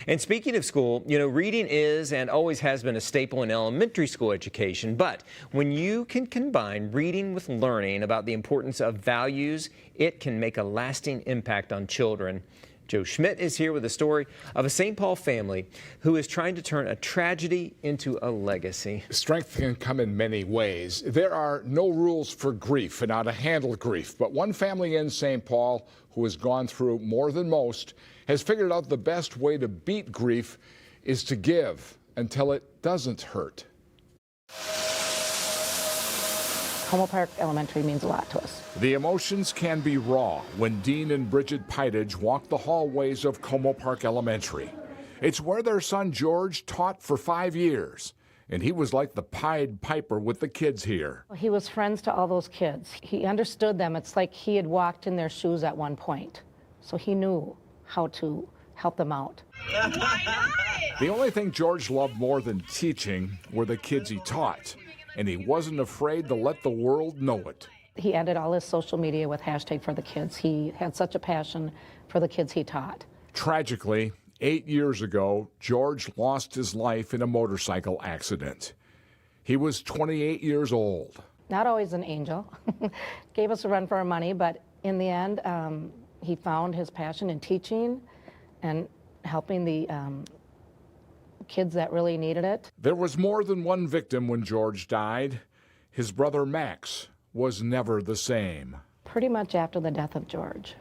And speaking of school, reading is and always has been a staple in elementary school education. But when you can combine reading with learning about the importance of values, it can make a lasting impact on children. Joe Schmidt is here with a story of a St. Paul family who is trying to turn a tragedy into a legacy. Strength can come in many ways. There are no rules for grief and how to handle grief, but one family in St. Paul who has gone through more than most has figured out the best way to beat grief is to give until it doesn't hurt. Como Park Elementary means a lot to us. The emotions can be raw when Dean and Bridget Pidage walk the hallways of Como Park Elementary. It's where their son George taught for 5 years, and he was like the Pied Piper with the kids here. He was friends to all those kids. He understood them. It's like he had walked in their shoes at one point, so he knew how to help them out. The only thing George loved more than teaching were the kids he taught, and he wasn't afraid to let the world know it. He ended all his social media with #4thekids. He had such a passion for the kids he taught. Tragically, 8 years ago, George lost his life in a motorcycle accident. He was 28 years old. Not always an angel. Gave us a run for our money, but in the end, he found his passion in teaching and helping the kids that really needed it. There was more than one victim when George died. His brother Max was never the same. Pretty much after the death of George,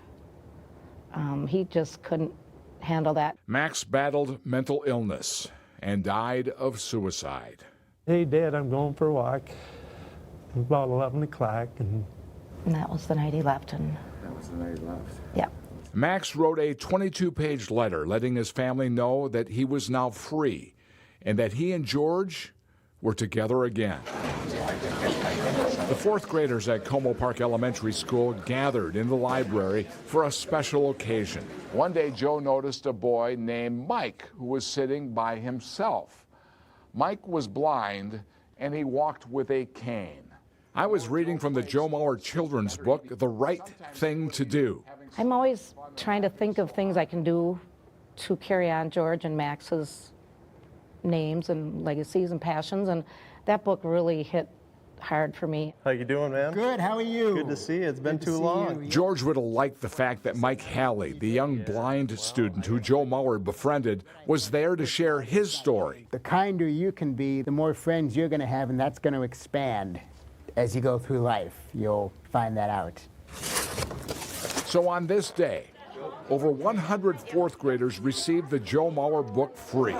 he just couldn't handle that. Max battled mental illness and died of suicide. Hey, Dad, I'm going for a walk. It was about 11 o'clock. And that was the night he left. That was the night he left? Yeah. Max wrote a 22-page letter letting his family know that he was now free and that he and George were together again. The fourth graders at Como Park Elementary School gathered in the library for a special occasion. One day, Joe noticed a boy named Mike who was sitting by himself. Mike was blind and he walked with a cane. I was reading from the Joe Mauer children's book, The Right Thing to Do. I'm always trying to think of things I can do to carry on George and Max's names and legacies and passions, and that book really hit hard for me. How you doing, man? Good, how are you? Good to see you. It's been too long. George would have liked the fact that Mike Halley, the young blind student who Joe Mauer befriended, was there to share his story. The kinder you can be, the more friends you're going to have, and that's going to expand as you go through life. You'll find that out. So on this day, over 100 fourth graders received the Joe Mauer book free,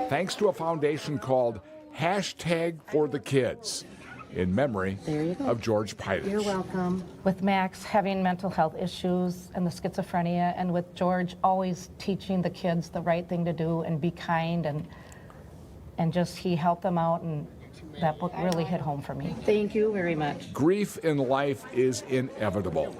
thanks to a foundation called #4thekids, in memory of George Pidage. You're welcome. With Max having mental health issues and the schizophrenia, and with George always teaching the kids the right thing to do and be kind, and just he helped them out, and that book really hit home for me. Thank you very much. Grief in life is inevitable,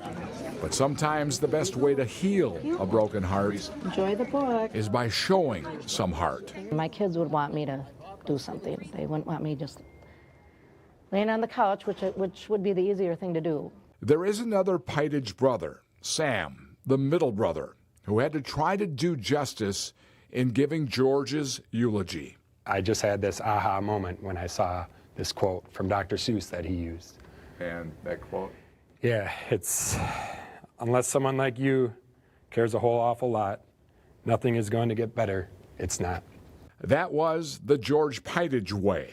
but sometimes the best way to heal a broken heart Enjoy the book. is by showing some heart. My kids would want me to do something. They wouldn't want me just laying on the couch, which would be the easier thing to do. There is another Pidage brother, Sam, the middle brother, who had to try to do justice in giving George's eulogy. I just had this aha moment when I saw this quote from Dr. Seuss that he used. And that quote? Yeah, it's, unless someone like you cares a whole awful lot, nothing is going to get better. It's not. That was the George Pidage way.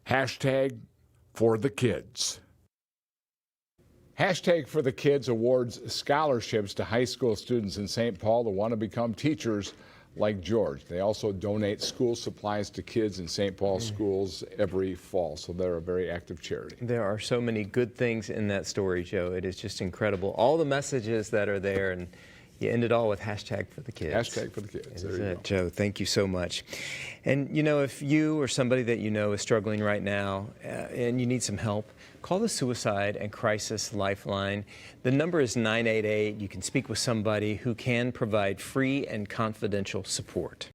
#4thekids. #4thekids awards scholarships to high school students in St. Paul who want to become teachers like George. They also donate school supplies to kids in St. Paul schools every fall, so they're a very active charity. There are so many good things in that story, Joe. It is just incredible. All the messages that are there, and you end it all with #4thekids. #4thekids. There you go. Joe, thank you so much. And if you or somebody that you know is struggling right now and you need some help, call the Suicide and Crisis Lifeline. The number is 988. You can speak with somebody who can provide free and confidential support.